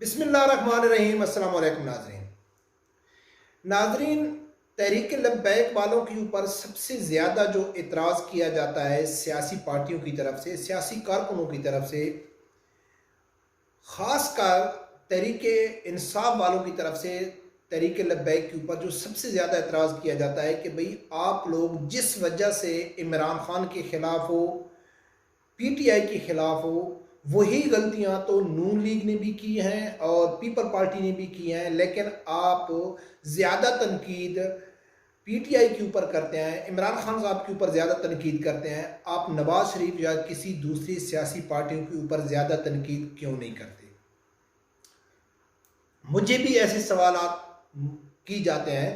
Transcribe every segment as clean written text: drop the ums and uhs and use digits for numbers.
बिस्मिल्लाहिर्रहमानिर्रहीम। अस्सलाम वालेकुम नाज़रीन। नाज़रीन, तहरीक लब्बैक वालों के ऊपर सबसे ज़्यादा जो एतराज़ किया जाता है सियासी पार्टियों की तरफ से, सियासी कारकुनों की तरफ से, ख़ासकर तहरीक इंसाफ वालों की तरफ से तहरीक लब्बैक के ऊपर जो सबसे ज़्यादा एतराज़ किया जाता है कि भाई आप लोग जिस वजह से इमरान खान के ख़िलाफ़ हो, पीटीआई के ख़िलाफ़ हो, वही गलतियां तो नून लीग ने भी की हैं और पीपल पार्टी ने भी की हैं, लेकिन आप ज़्यादा तनकीद पीटीआई के ऊपर करते हैं, इमरान खान साहब के ऊपर ज़्यादा तनकीद करते हैं। आप नवाज शरीफ या किसी दूसरी सियासी पार्टियों के ऊपर ज़्यादा तनकीद क्यों नहीं करते? मुझे भी ऐसे सवाल की जाते हैं,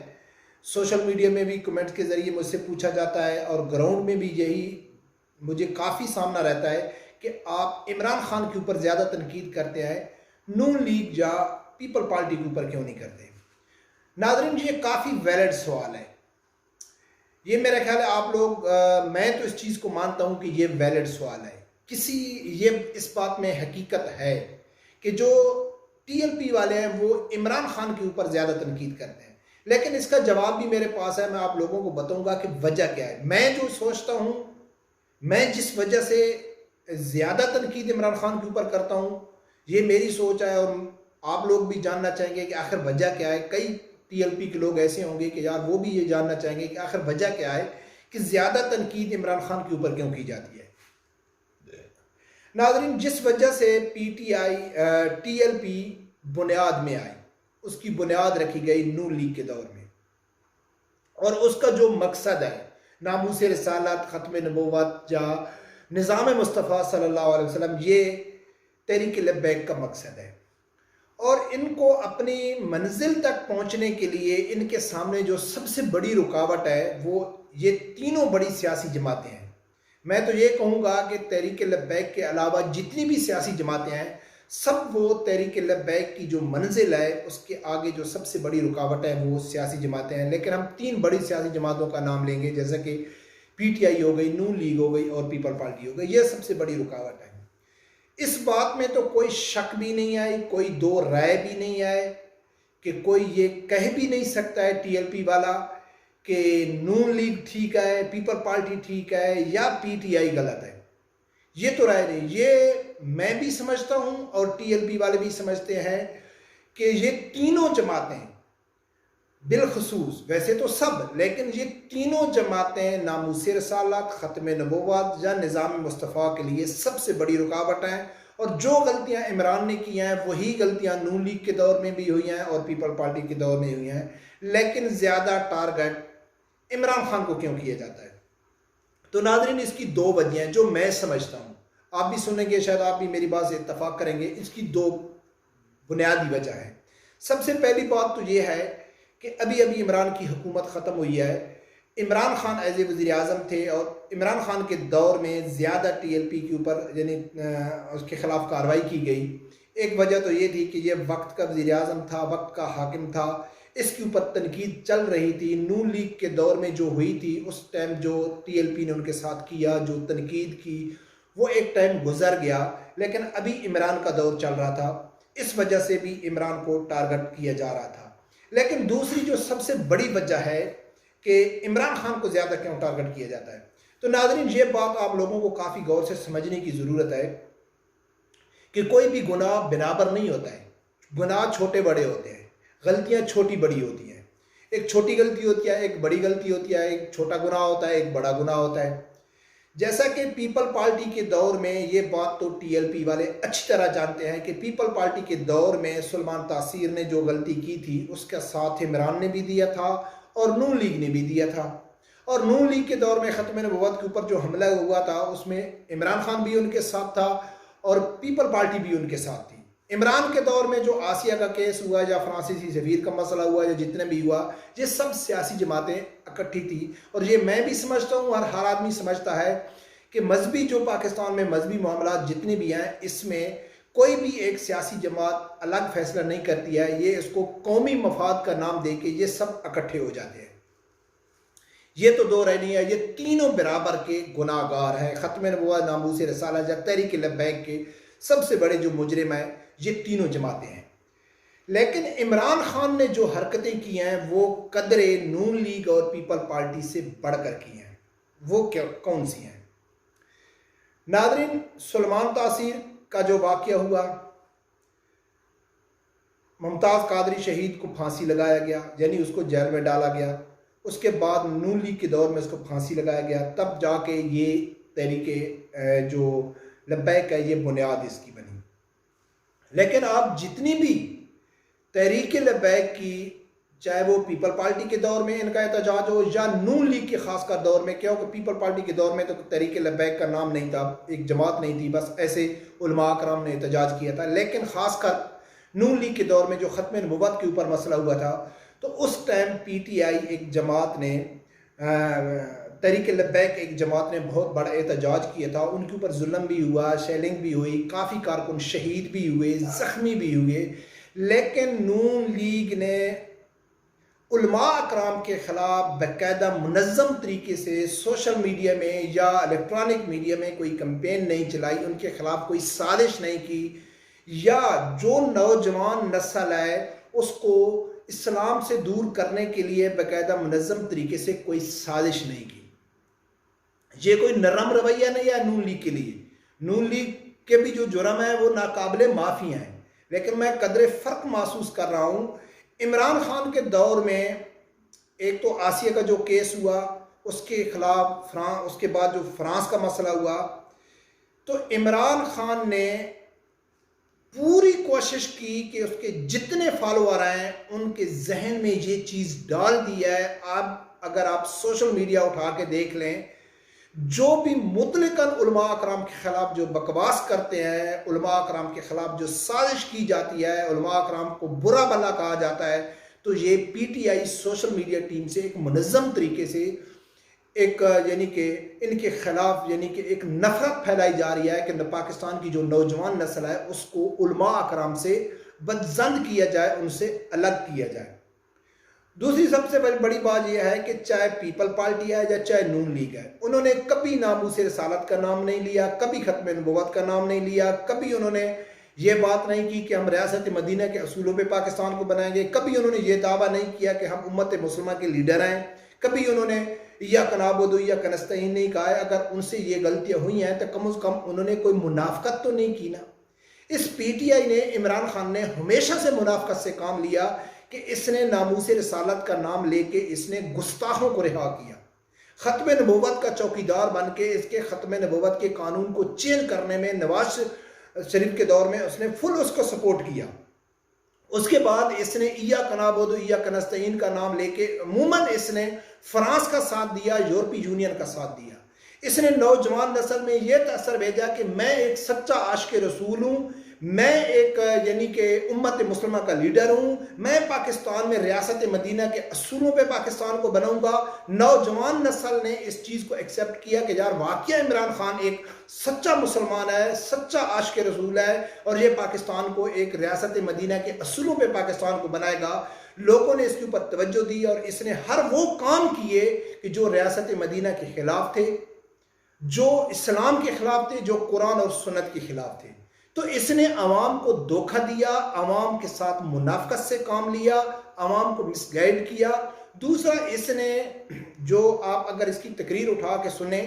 सोशल मीडिया में भी कमेंट्स के ज़रिए मुझसे पूछा जाता है और ग्राउंड में भी यही मुझे काफ़ी सामना रहता है कि आप इमरान खान के ऊपर ज़्यादा तनकीद करते हैं, नून लीग या पीपल पार्टी के ऊपर क्यों नहीं करते? नाज़रीन, ये काफ़ी वैलिड सवाल है। ये मेरा ख्याल है आप लोग मैं तो इस चीज़ को मानता हूँ कि ये वैलिड सवाल है। ये इस बात में हकीकत है कि जो टीएलपी वाले हैं वो इमरान खान के ऊपर ज़्यादा तनकीद करते हैं, लेकिन इसका जवाब भी मेरे पास है। मैं आप लोगों को बताऊँगा कि वजह क्या है। मैं जो सोचता हूँ, मैं जिस वजह से ज़्यादा तनकीद इमरान खान के ऊपर करता हूँ, ये मेरी सोच है और आप लोग भी जानना चाहेंगे कि आखिर वजह क्या है। कई टीएलपी के लोग ऐसे होंगे कि यार वो भी ये जानना चाहेंगे कि आखिर वजह क्या है कि ज़्यादा तनकीद इमरान खान के ऊपर क्यों की जाती है। नाज़रीन, जिस वजह से पीटीआई टीएलपी बुनियाद में आई, उसकी बुनियाद रखी गई नून लीग के दौर में, और उसका जो मकसद है नामूस रिसालत, ख़त्म नबूवत या निज़ाम मुस्तफ़ा सल्लल्लाहु अलैहि वसल्लम, ये तहरीक लब्बैक का मकसद है। और इनको अपनी मंजिल तक पहुंचने के लिए इनके सामने जो सबसे बड़ी रुकावट है वो ये तीनों बड़ी सियासी जमातें हैं। मैं तो ये कहूँगा कि तहरीक लब्बैक के अलावा जितनी भी सियासी जमातें हैं, सब वो तहरीक लब्बैक की जो मंजिल है उसके आगे जो सबसे बड़ी रुकावट है वो सियासी जमातें हैं। लेकिन हम तीन बड़ी सियासी जमातों का नाम लेंगे, जैसे कि पीटीआई हो गई, नून लीग हो गई और पीपल पार्टी हो गई। ये सबसे बड़ी रुकावट है। इस बात में तो कोई शक भी नहीं आई, कोई दो राय भी नहीं आए कि कोई ये कह भी नहीं सकता है टीएलपी वाला कि नून लीग ठीक है, पीपल पार्टी ठीक है या पीटीआई गलत है। ये तो राय नहीं। ये मैं भी समझता हूं और टीएलपी वाले भी समझते हैं कि ये तीनों जमातें बिलखसूस, वैसे तो सब, लेकिन ये तीनों जमातें नामूस रिसालत, ख़त्म नबूवत या निज़ाम मुस्तफ़ा के लिए सबसे बड़ी रुकावट हैं। और जो गलतियां इमरान ने की हैं वही गलतियां नून लीग के दौर में भी हुई हैं और पीपल पार्टी के दौर में हुई हैं, लेकिन ज़्यादा टारगेट इमरान खान को क्यों किया जाता है? तो नाज़रीन, इसकी दो वजह हैं जो मैं समझता हूँ, आप भी सुनेंगे, शायद आप भी मेरी बात से इत्तफाक करेंगे। इसकी दो बुनियादी वजह है। सबसे पहली बात तो ये है कि अभी अभी इमरान की हुकूमत ख़त्म हुई है। इमरान खान एज ए वज़ीर आज़म थे और इमरान खान के दौर में ज़्यादा टीएलपी के ऊपर यानी उसके ख़िलाफ़ कार्रवाई की गई। एक वजह तो ये थी कि ये वक्त का वज़ीर आज़म था, वक्त का हाकिम था, इसके ऊपर तनकीद चल रही थी। नून लीग के दौर में जो हुई थी उस टाइम जो टीएलपी ने उनके साथ किया, जो तनकीद की, वो एक टाइम गुजर गया, लेकिन अभी इमरान का दौर चल रहा था। इस वजह से भी इमरान को टारगेट किया जा रहा था। लेकिन दूसरी जो सबसे बड़ी वजह है कि इमरान खान को ज़्यादा क्यों टारगेट किया जाता है, तो नाज़रीन ये बात आप लोगों को काफ़ी गौर से समझने की ज़रूरत है कि कोई भी गुनाह बिराबर नहीं होता है। गुनाह छोटे बड़े होते हैं, गलतियाँ छोटी बड़ी होती हैं। एक छोटी गलती होती है, एक बड़ी गलती होती है, एक छोटा गुनाह होता है, एक बड़ा गुनाह होता है। जैसा कि पीपल पार्टी के दौर में, ये बात तो टीएलपी वाले अच्छी तरह जानते हैं कि पीपल पार्टी के दौर में सुलेमान तासीर ने जो गलती की थी उसका साथ इमरान ने भी दिया था और नून लीग ने भी दिया था। और नून लीग के दौर में ख़त्म नबूवत के ऊपर जो हमला हुआ था उसमें इमरान खान भी उनके साथ था और पीपल पार्टी भी उनके साथ थी। इमरान के दौर में जो आसिया का केस हुआ या फ्रांसीसी सफीर का मसला हुआ या जितने भी हुआ, ये सब सियासी जमातें इकट्ठी थी। और ये मैं भी समझता हूँ, हर आदमी समझता है कि मजहबी जो पाकिस्तान में मजहबी मामला जितने भी हैं, इसमें कोई भी एक सियासी जमात अलग फैसला नहीं करती है। ये इसको कौमी मफाद का नाम दे के ये सब इकट्ठे हो जाते हैं। ये तो दो रह नहीं है, ये तीनों बराबर के गुनाहगार हैं। ख़त्म नबूवत, नामूस रिसालत या तहरीक लब्बैक के सबसे बड़े जो मुजरिम हैं ये तीनों जमातें हैं। लेकिन इमरान खान ने जो हरकतें की हैं वो कदरे नून लीग और पीपल पार्टी से बढ़कर की हैं। वो क्या कौन सी हैं? नादरीन, सुलेमान तासीर का जो वाक़या हुआ, मुमताज़ कादरी शहीद को फांसी लगाया गया, यानी उसको जेल में डाला गया। उसके बाद नून लीग के दौर में उसको फांसी लगाया गया, तब जाके ये तहरीके जो लब्बैक है ये बुनियाद इसकी बनी। लेकिन आप जितनी भी तहरीक लब्बैक की, चाहे वो पीपल पार्टी के दौर में इनका एहतजाज हो या नून लीग के खासकर दौर में, क्योंकि पीपल पार्टी के दौर में तो तहरीक लब्बैक का नाम नहीं था, एक जमात नहीं थी, बस ऐसे उलमा कराम ने एहतजाज किया था। लेकिन खासकर नून लीग के दौर में जो ख़त्म नबुव्वत के ऊपर मसला हुआ था, तो उस टाइम पीटीआई एक जमात ने, तहरीक लब्बैक एक जमात ने बहुत बड़ा एहतजाज किया था। उनके ऊपर जुल्म भी हुआ, शेलिंग भी हुई, काफ़ी कारकुन शहीद भी हुए, ज़ख्मी भी हुए। लेकिन नून लीग ने उलमा अकराम के ख़िलाफ़ बाकायदा मुनज़्ज़म तरीके से सोशल मीडिया में या इलेक्ट्रॉनिक मीडिया में कोई कैंपेन नहीं चलाई, उनके ख़िलाफ़ कोई साजिश नहीं की, या जो नौजवान नस्ल है उसको इस्लाम से दूर करने के लिए बाकायदा मुनज़्ज़म तरीके से कोई साजिश नहीं की। ये कोई नरम रवैया नहीं है नून लीग के लिए। नून लीग के भी जो जुर्म है वो नाकाबिले माफ़ी हैं, लेकिन मैं कदरे फ़र्क महसूस कर रहा हूँ। इमरान खान के दौर में एक तो आसिया का जो केस हुआ उसके खिलाफ उसके बाद जो फ्रांस का मसला हुआ, तो इमरान खान ने पूरी कोशिश की कि उसके जितने फॉलोअर हैं उनके जहन में ये चीज़ डाल दी है। आप अगर आप सोशल मीडिया उठा के देख लें, जो भी मुतलकन उलमा अकराम के ख़िलाफ़ जो बकवास करते हैं, उलमा अकराम के ख़िलाफ़ जो साजिश की जाती है, उलमा अकराम को बुरा भला कहा जाता है, तो ये पीटीआई सोशल मीडिया टीम से एक मुनज़्ज़म तरीके से एक यानी कि इनके ख़िलाफ़ यानी कि एक नफ़रत फैलाई जा रही है कि पाकिस्तान की जो नौजवान नस्ल है उसको उलमा अकराम से बदज़ंद किया जाए, उनसे अलग किया जाए। दूसरी सबसे बड़ी बात यह है कि चाहे पीपल पार्टी है या चाहे नून लीग है, उन्होंने कभी नामूस रिसालत का नाम नहीं लिया, कभी ख़त्म नबुव्वत का नाम नहीं लिया, कभी उन्होंने ये बात नहीं की कि हम रियासत मदीना के असूलों पे पाकिस्तान को बनाएंगे, कभी उन्होंने ये दावा नहीं किया कि हम उम्मत मुस्लिमा के लीडर हैं, कभी उन्होंने या कनाबुदु या कनस्तईन नहीं कहा है। अगर उनसे ये गलतियाँ हुई हैं तो कम से कम उन्होंने कोई मुनाफकत तो नहीं की ना। इस पीटीआई ने, इमरान खान ने हमेशा से मुनाफकत से काम लिया कि इसने नामूस रिसालत का नाम लेके इसने गुस्ताखों को रिहा किया, ख़त्म नबुव्वत का चौकीदार बन के इसके ख़त्म नबुव्वत के कानून को चेंज करने में नवाज शरीफ के दौर में उसने फुल उसको सपोर्ट किया। उसके बाद इसने इया कनाबुदु इया कनस्तईन का नाम लेके अमूमन इसने फ्रांस का साथ दिया, यूरोपीय यूनियन का साथ दिया। इसने नौजवान नस्ल में यह तसर भेजा कि मैं एक सच्चा आशिक रसूल हूँ, मैं एक यानी कि उम्मत मुस्लिमा का लीडर हूँ, मैं पाकिस्तान में रियासत मदीना के असूलों पे पाकिस्तान को बनाऊंगा। नौजवान नस्ल ने इस चीज़ को एक्सेप्ट किया कि यार वाकई इमरान खान एक सच्चा मुसलमान है, सच्चा आशिक रसूल है, और ये पाकिस्तान को एक रियासत मदीना के असूलों पे पाकिस्तान को बनाएगा। लोगों ने इसके ऊपर तवज्जो दी और इसने हर वो काम किए कि जो रियासत मदीना के खिलाफ थे, जो इस्लाम के खिलाफ थे, जो कुरान और सुन्नत के खिलाफ थे। तो इसने अवाम को धोखा दिया, अवाम के साथ मुनाफकत से काम लिया, अवाम को मिसगाइड किया। दूसरा, इसने जो आप अगर इसकी तकरीर उठा के सुने,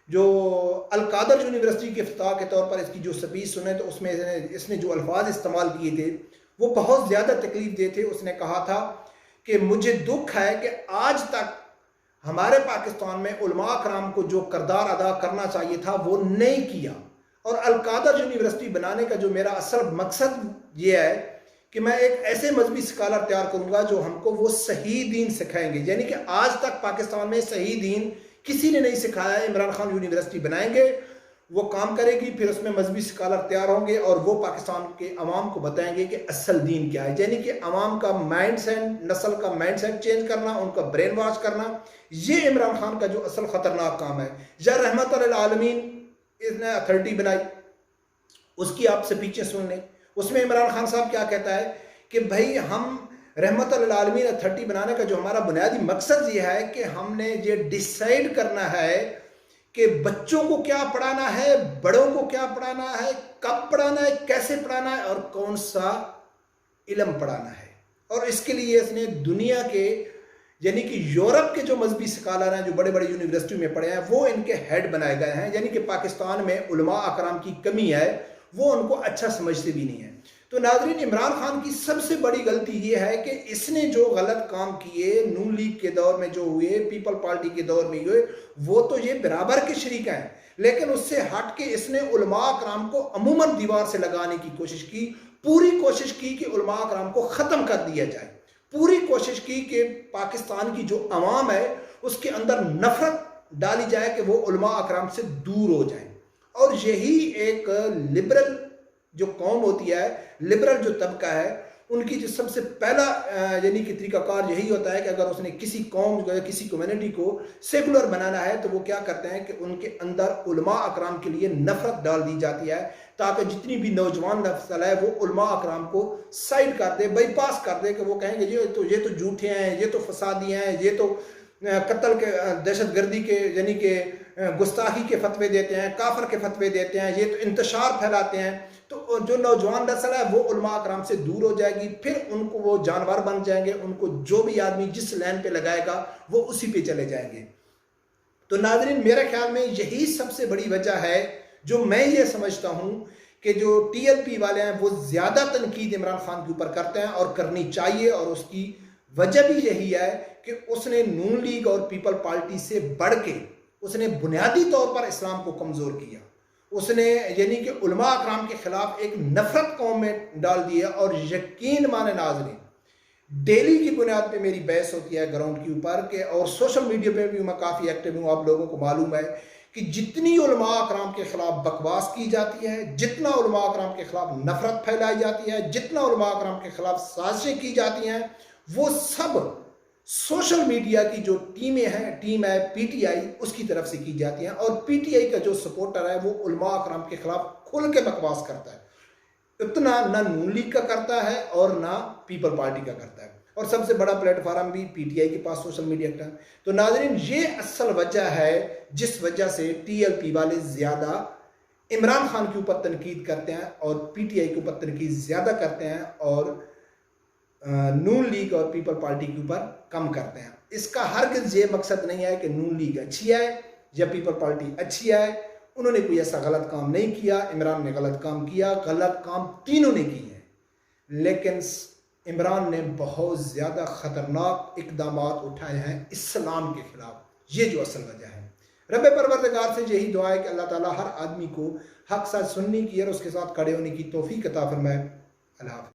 जो अलकादर यूनिवर्सिटी के इफ्तिताह के तौर पर इसकी जो स्पीच सुने, तो उसमें इसने जो अल्फाज इस्तेमाल किए थे वो बहुत ज़्यादा तकलीफ दे थे। उसने कहा था कि मुझे दुख है कि आज तक हमारे पाकिस्तान में उलमा कराम को जो किरदार अदा करना चाहिए था वो नहीं किया, और अलकादर यूनिवर्सिटी बनाने का जो मेरा असल मकसद ये है कि मैं एक ऐसे मजहबी स्कॉलर तैयार करूंगा जो हमको वो सही दीन सिखाएंगे। यानी कि आज तक पाकिस्तान में सही दीन किसी ने नहीं सिखाया है। इमरान खान यूनिवर्सिटी बनाएंगे, वो काम करेगी, फिर उसमें मजहबी स्कॉलर तैयार होंगे और वो पाकिस्तान के अवाम को बताएंगे कि असल दीन क्या है। यानी कि अवाम का माइंड सेट, नस्ल का माइंड सेट चेंज करना, उनका ब्रेन वॉश करना, ये इमरान खान का जो असल ख़तरनाक काम है। या रहमत अल आलमीन इसने अथॉरिटी बनाई, उसकी आप स्पीचें सुन लें। उसमें इमरान खान साहब क्या कहता है कि भाई हम रहमत अल आलमीन अथॉरिटी बनाने का जो हमारा बुनियादी मकसद ये है कि हमने ये डिसाइड करना है कि बच्चों को क्या पढ़ाना है, बड़ों को क्या पढ़ाना है, कब पढ़ाना है, कैसे पढ़ाना है और कौन सा इल्म पढ़ाना है। और इसके लिए इसने दुनिया के यानी कि यूरोप के जो मजहबी स्कॉलर हैं, जो बड़े बड़े यूनिवर्सिटी में पढ़े हैं, वो इनके हेड बनाए गए हैं। यानी कि पाकिस्तान में उलमा अकराम की कमी है, वो उनको अच्छा समझते भी नहीं है। तो नाज़रीन, इमरान खान की सबसे बड़ी गलती ये है कि इसने जो गलत काम किए नून लीग के दौर में जो हुए, पीपल पार्टी के दौर में हुए, वो तो ये बराबर के शरीक हैं, लेकिन उससे हट के इसने उलमा अकराम को अमूमन दीवार से लगाने की कोशिश की। पूरी कोशिश की कि उलमा अकराम को ख़त्म कर दिया जाए, पूरी कोशिश की कि पाकिस्तान की जो अवाम है उसके अंदर नफरत डाली जाए कि वो उलमा अकराम से दूर हो जाए। और यही एक लिबरल जो कौम होती है, लिबरल जो तबका है, उनकी जो सबसे पहला यानी कि तरीकाकार यही होता है कि अगर उसने किसी कौम किसी कम्युनिटी को सेकुलर बनाना है तो वो क्या करते हैं कि उनके अंदर उलमा अकराम के लिए नफरत डाल दी जाती है, ताकि जितनी भी नौजवान नस्ल है वो उलमा अकराम को साइड कर दे, बाईपास कर दे, कि वो कहेंगे ये तो झूठे हैं, ये तो फसादी हैं, ये तो कत्ल के दहशतगर्दी के यानी कि गुस्ताखी के फतवे देते हैं, काफर के फतवे देते हैं, ये तो इंतशार फैलाते हैं। तो जो नौजवान नस्ल है वो उलमा अकराम से दूर हो जाएगी, फिर उनको वो जानवर बन जाएंगे, उनको जो भी आदमी जिस लाइन पे लगाएगा वो उसी पे चले जाएंगे। तो नाज़रीन, मेरे ख्याल में यही सबसे बड़ी वजह है जो मैं ये समझता हूँ कि जो TLP वाले हैं वो ज़्यादा तनकीद इमरान खान के ऊपर करते हैं, और करनी चाहिए। और उसकी वजह भी यही है कि उसने नून लीग और पीपल पार्टी से बढ़ के उसने बुनियादी तौर पर इस्लाम को कमज़ोर किया। उसने यानी कि उलमा अकराम के खिलाफ एक नफरत कौम में डाल दी है। और यकीन माने नाज़रीन, डेली की बुनियाद पे मेरी बहस होती है ग्राउंड के ऊपर के, और सोशल मीडिया पे भी मैं काफ़ी एक्टिव हूँ। आप लोगों को मालूम है कि जितनी उलमा अकराम के खिलाफ बकवास की जाती है, जितना उलमा अकराम के खिलाफ नफरत फैलाई जाती है, जितना उलमा अकराम के खिलाफ साजिशें की जाती हैं, वो सब सोशल मीडिया की जो टीम है PTI, उसकी तरफ से की जाती हैं। और PTI का जो सपोर्टर है वो उलमा अकराम के खिलाफ खुल के बकवास करता है। इतना ना नून लीग का करता है और ना पीपल पार्टी का करता है। और सबसे बड़ा प्लेटफार्म भी PTI के पास सोशल मीडिया का। तो नाज़रीन, ये असल वजह है जिस वजह से TLP वाले ज़्यादा इमरान खान के ऊपर तनकीद करते हैं और PTI के ऊपर तनकीद ज़्यादा करते हैं, और नून लीग और पीपल पार्टी के ऊपर कम करते हैं। इसका हरगिज़ ये मकसद नहीं है कि नून लीग अच्छी है या पीपल पार्टी अच्छी है। उन्होंने कोई ऐसा गलत काम नहीं किया, इमरान ने गलत काम किया, गलत काम तीनों ने किए हैं, लेकिन इमरान ने बहुत ज़्यादा ख़तरनाक इक़दाम उठाए हैं इस्लाम के ख़िलाफ़। ये जो असल वजह है। रब परवरदिगार से यही दुआ है कि अल्लाह ताला हर आदमी को हक़ साथ सुनने की और उसके साथ खड़े होने की तौफ़ीक़ अता फ़रमाए। अल्लाह।